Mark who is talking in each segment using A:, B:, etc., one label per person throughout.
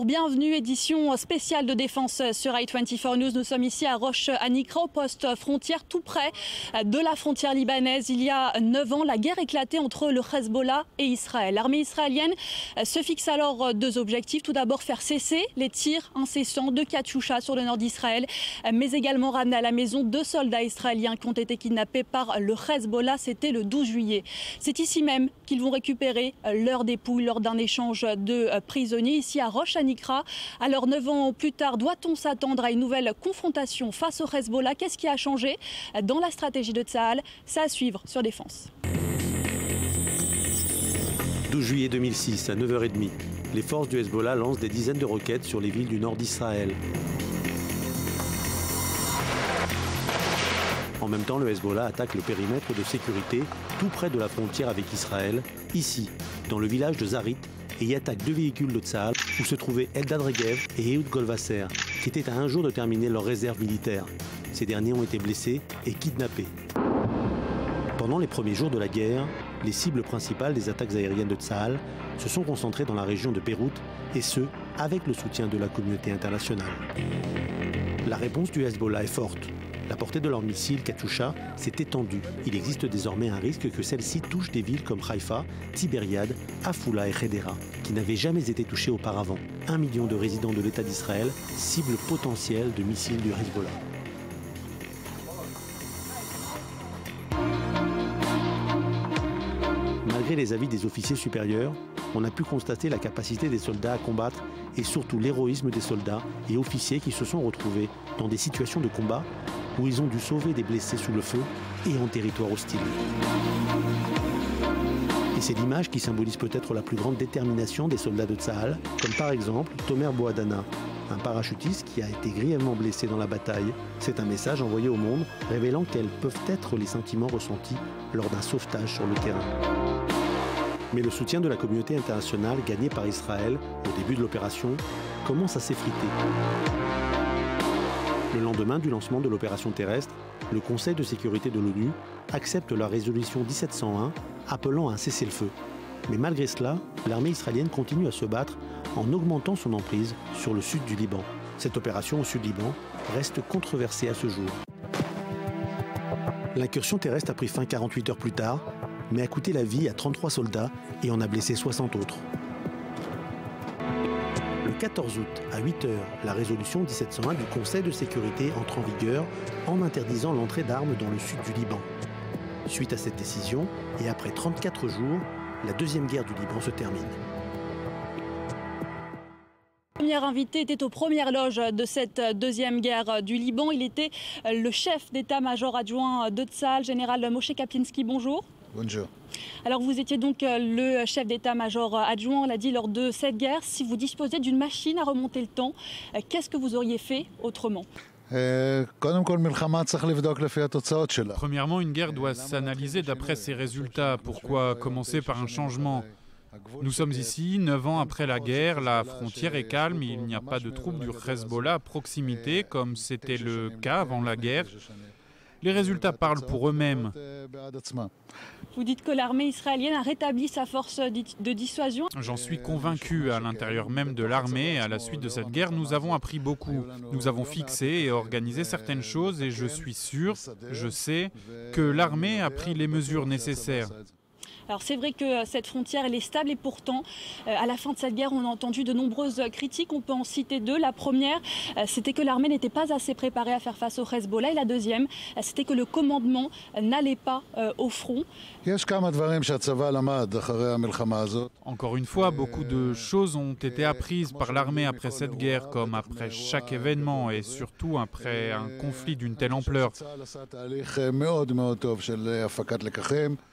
A: Bonjour, bienvenue, édition spéciale de défense sur i24 News. Nous sommes ici à Rosh Hanikra, au poste frontière, tout près de la frontière libanaise. Il y a 9 ans, la guerre éclatait entre le Hezbollah et Israël. L'armée israélienne se fixe alors deux objectifs. Tout d'abord, faire cesser les tirs incessants de Katyusha sur le nord d'Israël, mais également ramener à la maison 2 soldats israéliens qui ont été kidnappés par le Hezbollah. C'était le 12 juillet. C'est ici même qu'ils vont récupérer leurs dépouilles lors d'un échange de prisonniers ici à Rosh Hanikra. Alors 9 ans plus tard, doit-on s'attendre à une nouvelle confrontation face au Hezbollah? Qu'est-ce qui a changé dans la stratégie de Tsahal? Ça à suivre sur Défense.
B: 12 juillet 2006, à 9h30, les forces du Hezbollah lancent des dizaines de roquettes sur les villes du nord d'Israël. En même temps, le Hezbollah attaque le périmètre de sécurité tout près de la frontière avec Israël, ici, dans le village de Zarit, et y attaque 2 véhicules de Tsahal où se trouvaient Eldad Regev et Ehud Golvasser, qui étaient à un jour de terminer leur réserve militaire. Ces derniers ont été blessés et kidnappés. Pendant les premiers jours de la guerre, les cibles principales des attaques aériennes de Tsahal se sont concentrées dans la région de Beyrouth, et ce, avec le soutien de la communauté internationale. La réponse du Hezbollah est forte. La portée de leurs missiles Katyusha s'est étendue. Il existe désormais un risque que celle-ci touche des villes comme Haïfa, Tibériade, Afula et Hedera, qui n'avaient jamais été touchées auparavant. 1 million de résidents de l'État d'Israël, cible potentielle de missiles du Hezbollah. Malgré les avis des officiers supérieurs, on a pu constater la capacité des soldats à combattre et surtout l'héroïsme des soldats et officiers qui se sont retrouvés dans des situations de combat où ils ont dû sauver des blessés sous le feu et en territoire hostile. Et c'est l'image qui symbolise peut-être la plus grande détermination des soldats de Tsahal, comme par exemple Tomer Boadana, un parachutiste qui a été grièvement blessé dans la bataille. C'est un message envoyé au monde révélant quels peuvent être les sentiments ressentis lors d'un sauvetage sur le terrain. Mais le soutien de la communauté internationale gagné par Israël au début de l'opération commence à s'effriter. Le lendemain du lancement de l'opération terrestre, le Conseil de sécurité de l'ONU accepte la résolution 1701 appelant à un cessez-le-feu. Mais malgré cela, l'armée israélienne continue à se battre en augmentant son emprise sur le sud du Liban. Cette opération au sud-Liban reste controversée à ce jour. L'incursion terrestre a pris fin 48 heures plus tard, mais a coûté la vie à 33 soldats et en a blessé 60 autres. Le 14 août, à 8 heures, la résolution 1701 du Conseil de sécurité entre en vigueur en interdisant l'entrée d'armes dans le sud du Liban. Suite à cette décision, et après 34 jours, la deuxième guerre du Liban se termine.
A: Le premier invité était aux premières loges de cette deuxième guerre du Liban. Il était le chef d'état-major adjoint de Tsahal, général Moshe Kaplinski. Bonjour.
C: Bonjour.
A: Alors vous étiez donc le chef d'état-major adjoint, on l'a dit, lors de cette guerre. Si vous disposiez d'une machine à remonter le temps, qu'est-ce que vous auriez fait autrement?
D: Premièrement, une guerre doit s'analyser d'après ses résultats. Pourquoi commencer par un changement? Nous sommes ici, 9 ans après la guerre, la frontière est calme, il n'y a pas de troupes du Hezbollah à proximité comme c'était le cas avant la guerre. Les résultats parlent pour eux-mêmes.
A: Vous dites que l'armée israélienne a rétabli sa force de dissuasion.
D: J'en suis convaincu. À l'intérieur même de l'armée, à la suite de cette guerre, nous avons appris beaucoup. Nous avons fixé et organisé certaines choses et je suis sûr, je sais, que l'armée a pris les mesures nécessaires.
A: Alors c'est vrai que cette frontière elle est stable et pourtant à la fin de cette guerre on a entendu de nombreuses critiques, on peut en citer deux. La première c'était que l'armée n'était pas assez préparée à faire face au Hezbollah et la deuxième c'était que le commandement n'allait pas au front.
D: Encore une fois, beaucoup de choses ont été apprises par l'armée après cette guerre, comme après chaque événement et surtout après un conflit d'une telle ampleur.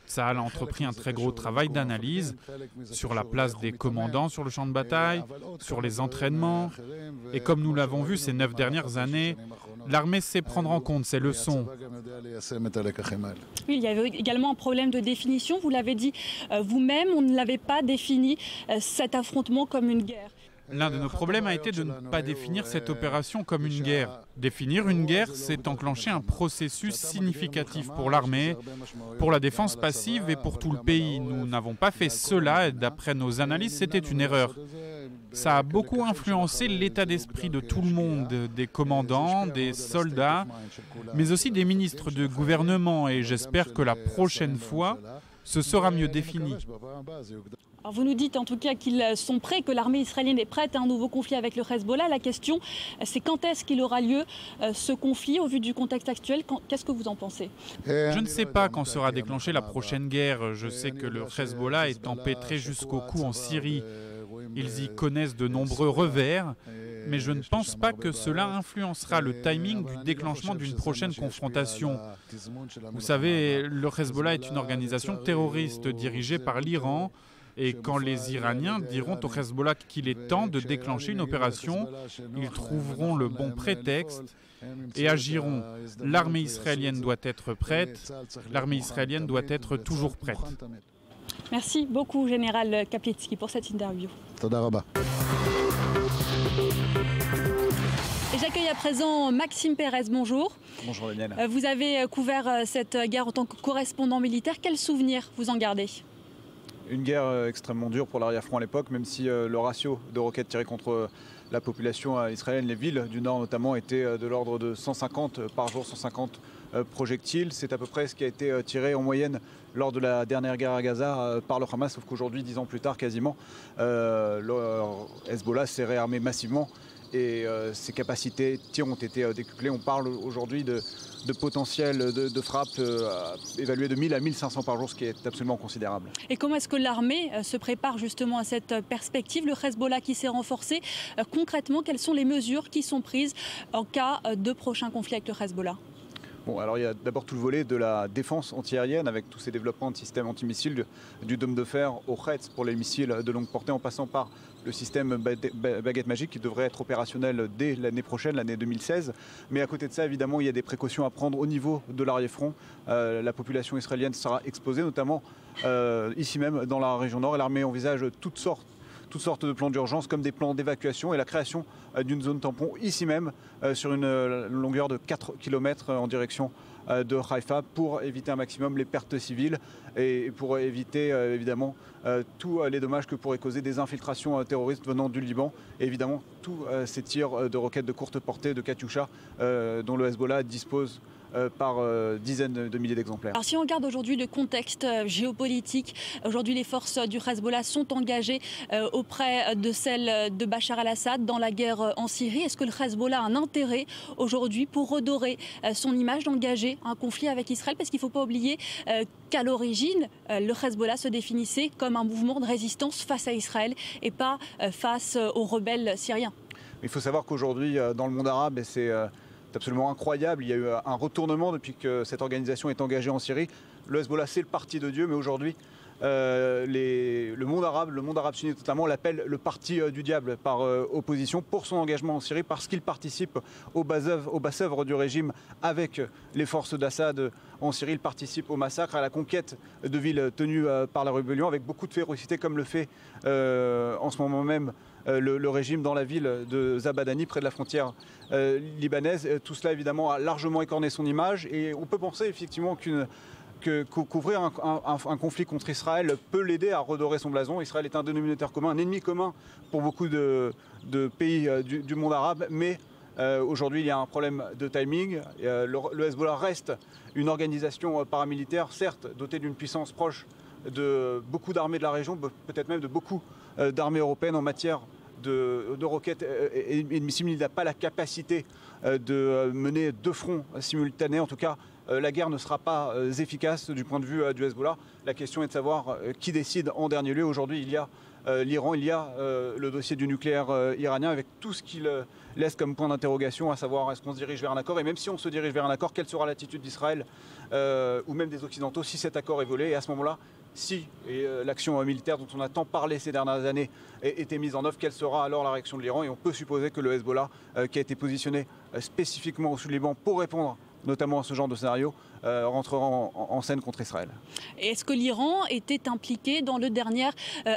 D: Tsahal a entrepris un très gros travail d'analyse sur la place des commandants sur le champ de bataille, sur les entraînements. Et comme nous l'avons vu ces 9 dernières années, l'armée sait prendre en compte ces leçons.
A: Oui, il y avait également un problème de définition. Vous l'avez dit vous-même, on ne l'avait pas défini cet affrontement comme une guerre.
D: L'un de nos problèmes a été de ne pas définir cette opération comme une guerre. Définir une guerre, c'est enclencher un processus significatif pour l'armée, pour la défense passive et pour tout le pays. Nous n'avons pas fait cela et d'après nos analyses, c'était une erreur. Ça a beaucoup influencé l'état d'esprit de tout le monde, des commandants, des soldats, mais aussi des ministres de gouvernement. Et j'espère que la prochaine fois, ce sera mieux défini.
A: Alors vous nous dites en tout cas qu'ils sont prêts, que l'armée israélienne est prête à un nouveau conflit avec le Hezbollah. La question, c'est quand est-ce qu'il aura lieu ce conflit au vu du contexte actuel? Qu'est-ce que vous en pensez?
D: Je ne sais pas quand sera déclenchée la prochaine guerre. Je sais que le Hezbollah est empêtré jusqu'au cou en Syrie. Ils y connaissent de nombreux revers, mais je ne pense pas que cela influencera le timing du déclenchement d'une prochaine confrontation. Vous savez, le Hezbollah est une organisation terroriste dirigée par l'Iran. Et quand les Iraniens diront au Hezbollah qu'il est temps de déclencher une opération, ils trouveront le bon prétexte et agiront. L'armée israélienne doit être prête, l'armée israélienne doit être toujours prête.
A: Merci beaucoup, Général Kaplitsky, pour cette interview. Et j'accueille à présent Maxime Pérez, bonjour.
C: Bonjour Daniel.
A: Vous avez couvert cette guerre en tant que correspondant militaire. Quels souvenirs vous en gardez ?
C: Une guerre extrêmement dure pour l'arrière-front à l'époque, même si le ratio de roquettes tirées contre la population israélienne, les villes du nord notamment, était de l'ordre de 150 par jour, 150 projectiles. C'est à peu près ce qui a été tiré en moyenne lors de la dernière guerre à Gaza par le Hamas, sauf qu'aujourd'hui, 10 ans plus tard quasiment, le Hezbollah s'est réarmé massivement et ses capacités de tir ont été décuplées. On parle aujourd'hui de potentiel de frappe évalué de 1000 à 1500 par jour, ce qui est absolument considérable.
A: Et comment est-ce que l'armée se prépare justement à cette perspective? Le Hezbollah qui s'est renforcé, concrètement, quelles sont les mesures qui sont prises en cas de prochain conflit avec le Hezbollah?
C: Bon, alors il y a d'abord tout le volet de la défense antiaérienne avec tous ces développements de systèmes antimissiles du dôme de fer au Hetz pour les missiles de longue portée en passant par le système baguette magique qui devrait être opérationnel dès l'année prochaine, l'année 2016. Mais à côté de ça, évidemment, il y a des précautions à prendre au niveau de l'arrière-front. La population israélienne sera exposée, notamment ici même dans la région nord. Et l'armée envisage toutes sortes de plans d'urgence comme des plans d'évacuation et la création d'une zone tampon ici même sur une longueur de 4 km en direction de Haïfa pour éviter un maximum les pertes civiles et pour éviter évidemment tous les dommages que pourraient causer des infiltrations terroristes venant du Liban et évidemment tous ces tirs de roquettes de courte portée de Katyusha dont le Hezbollah dispose par dizaines de milliers d'exemplaires.
A: Alors si on regarde aujourd'hui le contexte géopolitique, aujourd'hui les forces du Hezbollah sont engagées auprès de celles de Bachar al-Assad dans la guerre en Syrie. Est-ce que le Hezbollah a un intérêt aujourd'hui pour redorer son image d'engager un conflit avec Israël? Parce qu'il ne faut pas oublier qu'à l'origine, le Hezbollah se définissait comme un mouvement de résistance face à Israël et pas face aux rebelles syriens.
C: Il faut savoir qu'aujourd'hui, dans le monde arabe, et c'est absolument incroyable. Il y a eu un retournement depuis que cette organisation est engagée en Syrie. Le Hezbollah, c'est le parti de Dieu, mais aujourd'hui, le monde arabe sunnite notamment, l'appelle le parti du diable par opposition pour son engagement en Syrie, parce qu'il participe aux basses œuvres du régime avec les forces d'Assad en Syrie. Il participe au massacre, à la conquête de villes tenues par la rébellion, avec beaucoup de férocité, comme le fait en ce moment même le régime dans la ville de Zabadani, près de la frontière libanaise. Tout cela, évidemment, a largement écorné son image. Et on peut penser, effectivement, qu'ouvrir un conflit contre Israël peut l'aider à redorer son blason. Israël est un dénominateur commun, un ennemi commun pour beaucoup de pays du monde arabe. Mais aujourd'hui, il y a un problème de timing. Le Hezbollah reste une organisation paramilitaire, certes dotée d'une puissance proche de beaucoup d'armées de la région, peut-être même de beaucoup d'armées européennes en matière de roquettes et de missiles. Il n'a pas la capacité de mener deux fronts simultanés. En tout cas, la guerre ne sera pas efficace du point de vue du Hezbollah. La question est de savoir qui décide en dernier lieu. Aujourd'hui, il y a l'Iran, il y a le dossier du nucléaire iranien avec tout ce qu'il laisse comme point d'interrogation, à savoir est-ce qu'on se dirige vers un accord, et même si on se dirige vers un accord, quelle sera l'attitude d'Israël ou même des Occidentaux si cet accord est volé. Et à ce moment-là, si l'action militaire dont on a tant parlé ces dernières années était mise en œuvre, quelle sera alors la réaction de l'Iran? Et on peut supposer que le Hezbollah, qui a été positionné spécifiquement au sud Liban pour répondre notamment ce genre de scénario, rentrera en scène contre Israël.
A: Est-ce que l'Iran était impliqué dans le dernier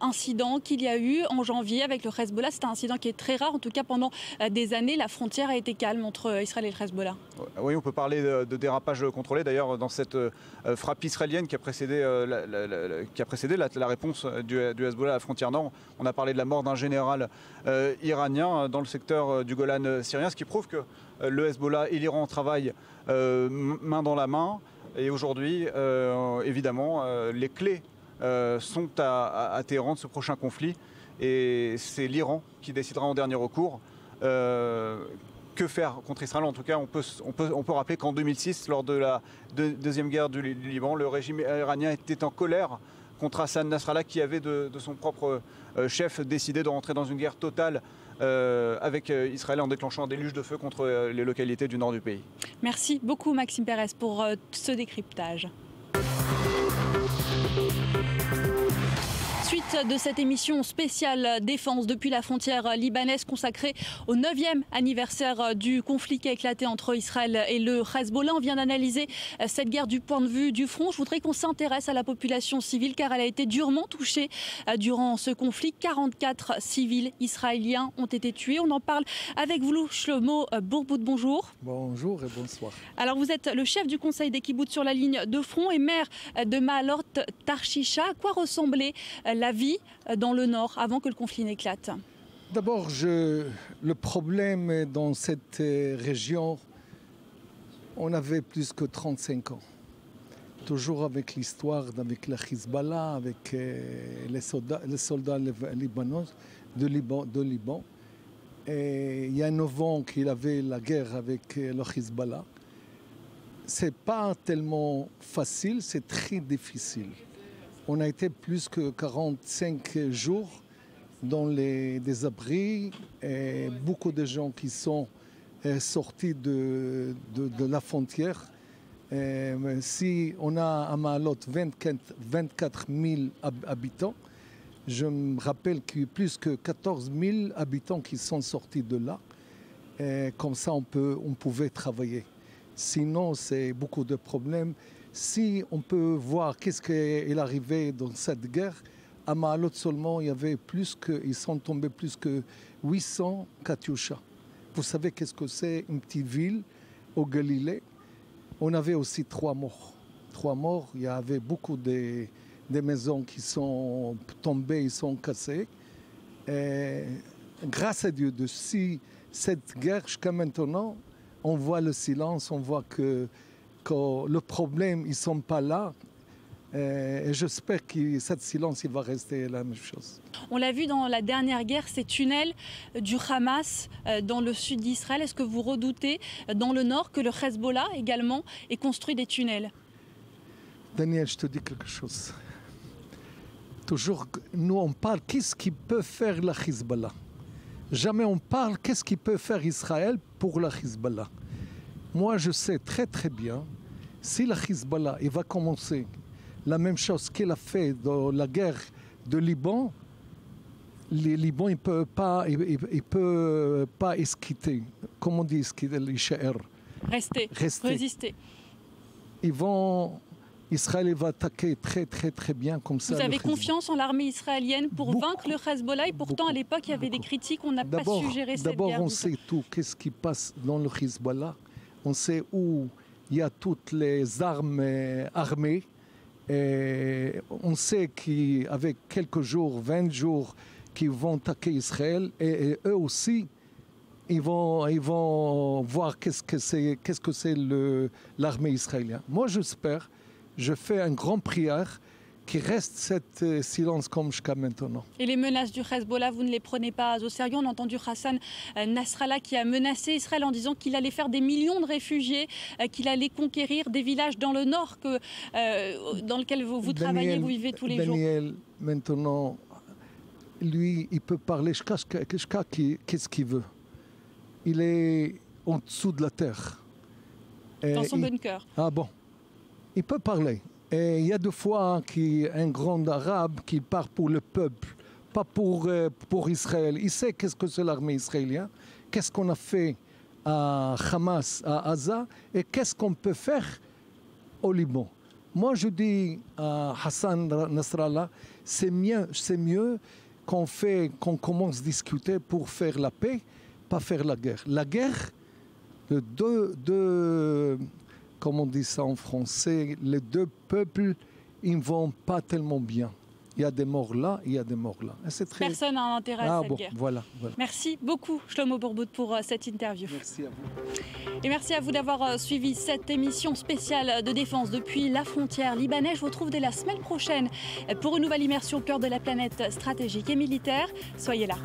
A: incident qu'il y a eu en janvier avec le Hezbollah? C'est un incident qui est très rare, en tout cas pendant des années, la frontière a été calme entre Israël et le Hezbollah.
C: Oui, on peut parler de dérapage contrôlé. D'ailleurs, dans cette frappe israélienne qui a précédé, la réponse du Hezbollah à la frontière nord, on a parlé de la mort d'un général iranien dans le secteur du Golan syrien, ce qui prouve que le Hezbollah et l'Iran travaillent main dans la main. Et aujourd'hui, évidemment, les clés sont à Téhéran de ce prochain conflit. Et c'est l'Iran qui décidera en dernier recours que faire contre Israël. En tout cas, on peut rappeler qu'en 2006, lors de la deuxième guerre du Liban, le régime iranien était en colère contre Hassan Nasrallah, qui avait de son propre chef décidé de rentrer dans une guerre totale avec Israël en déclenchant un déluge de feu contre les localités du nord du pays.
A: Merci beaucoup Maxime Pérez pour ce décryptage. Suite de cette émission spéciale défense depuis la frontière libanaise consacrée au 9e anniversaire du conflit qui a éclaté entre Israël et le Hezbollah. On vient d'analyser cette guerre du point de vue du front. Je voudrais qu'on s'intéresse à la population civile car elle a été durement touchée durant ce conflit. 44 civils israéliens ont été tués. On en parle avec vous, Shlomo Bourboud. Bonjour.
E: Bonjour et bonsoir.
A: Alors vous êtes le chef du conseil des kibboutz sur la ligne de front et maire de Maalot Tarshisha. À quoi ressemblait la vie dans le nord avant que le conflit n'éclate?
E: D'abord, le problème dans cette région, on avait plus que 35 ans. Toujours avec l'histoire avec le Hezbollah, avec les soldats libanais de Liban. Et il y a 9 ans qu'il avait la guerre avec le Hezbollah. C'est pas tellement facile, c'est très difficile. On a été plus que 45 jours dans des abris et beaucoup de gens qui sont sortis de la frontière. Si on a à Maalot 24 000 habitants, je me rappelle qu'il y a plus que 14 000 habitants qui sont sortis de là. Et comme ça, on pouvait travailler. Sinon, c'est beaucoup de problèmes. Si on peut voir qu'est-ce qui est arrivé dans cette guerre, à Maalot seulement, ils sont tombés plus que 800 Katyusha. Vous savez qu'est-ce que c'est une petite ville au Galilée? On avait aussi 3 morts. 3 morts, il y avait beaucoup de maisons qui sont tombées, ils sont cassées. Et grâce à Dieu, depuis cette guerre jusqu'à maintenant, on voit le silence, on voit que le problème, ils ne sont pas là. Et j'espère que ce silence il va rester la même chose.
A: On l'a vu dans la dernière guerre, ces tunnels du Hamas dans le sud d'Israël. Est-ce que vous redoutez dans le nord que le Hezbollah également ait construit des tunnels?
E: Daniel, je te dis quelque chose. Toujours, nous on parle qu'est-ce qu'il peut faire le Hezbollah. Jamais on parle qu'est-ce qu'il peut faire Israël pour le Hezbollah. Moi, je sais très très bien, si le Hezbollah il va commencer la même chose qu'il a fait dans la guerre de Liban, les Liban ne peut pas esquitter. Comment on dit esquitter?
A: Rester, résister.
E: Israël va attaquer très très très bien comme ça.
A: Vous avez confiance en l'armée israélienne pour vaincre le Hezbollah et pourtant à l'époque il y avait des critiques, on n'a pas su gérer cette guerre.
E: D'abord on sait tout, qu'est-ce qui passe dans le Hezbollah. On sait où il y a toutes les armes armées. Et on sait qu'avec quelques jours, 20 jours, qu'ils vont attaquer Israël. Et eux aussi, ils vont voir qu'est-ce que c'est l'armée israélienne. Moi, j'espère, je fais une grande prière qu'il reste cet silence comme jusqu'à maintenant.
A: Et les menaces du Hezbollah, vous ne les prenez pas au sérieux? On a entendu Hassan Nasrallah qui a menacé Israël en disant qu'il allait faire des millions de réfugiés, qu'il allait conquérir des villages dans le nord dans lesquels vous travaillez, vous vivez tous les jours.
E: Daniel, maintenant, lui, il peut parler jusqu'à qu'est-ce qu'il veut. Il est en dessous de la terre.
A: Dans son bunker.
E: Ah bon, il peut parler. Et il y a des fois qu'un grand arabe qui part pour le peuple, pas pour Israël. Il sait qu'est-ce que c'est l'armée israélienne, qu'est-ce qu'on a fait à Hamas, à Gaza, et qu'est-ce qu'on peut faire au Liban. Moi, je dis à Hassan Nasrallah, c'est mieux qu'on commence à discuter pour faire la paix, pas faire la guerre. La guerre, comme on dit ça en français, les deux peuples, ils ne vont pas tellement bien. Il y a des morts là, il y a des morts là.
A: Personne n'a intérêt à cette guerre.
E: Voilà.
A: Merci beaucoup, Shlomo Bourbout, pour cette interview.
E: Merci à vous.
A: Et merci à vous d'avoir suivi cette émission spéciale de défense depuis la frontière libanaise. Je vous retrouve dès la semaine prochaine pour une nouvelle immersion au cœur de la planète stratégique et militaire. Soyez là.